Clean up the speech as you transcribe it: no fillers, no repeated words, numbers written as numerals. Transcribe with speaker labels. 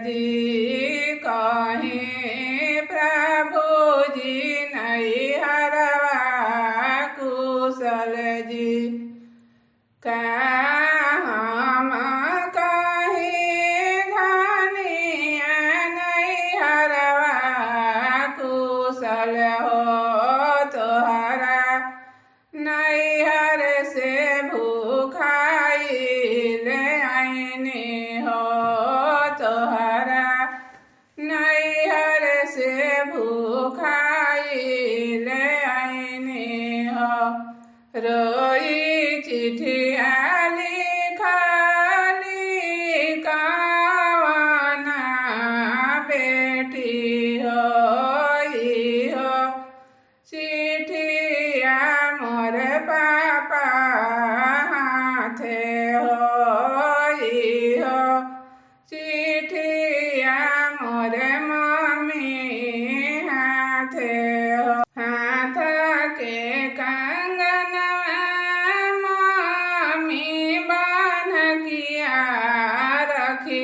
Speaker 1: जी कहीं प्रभु जी नहीं हरवा कुशल जी हम कहीं धनिया नहीं हरवा कुशल हो तोहरा नैहर से भूखाई ले आईनी हो तोहरा नैहर से भूखाई ले आईनी हो रोई चिट्ठिया लिखाली कावना बेटी हो चिट्ठिया मोर पापा हाथे हो चिट्ठिया मोर मम्मी हाथे हो हाथ के कंगन मम्मी बांध किया रखी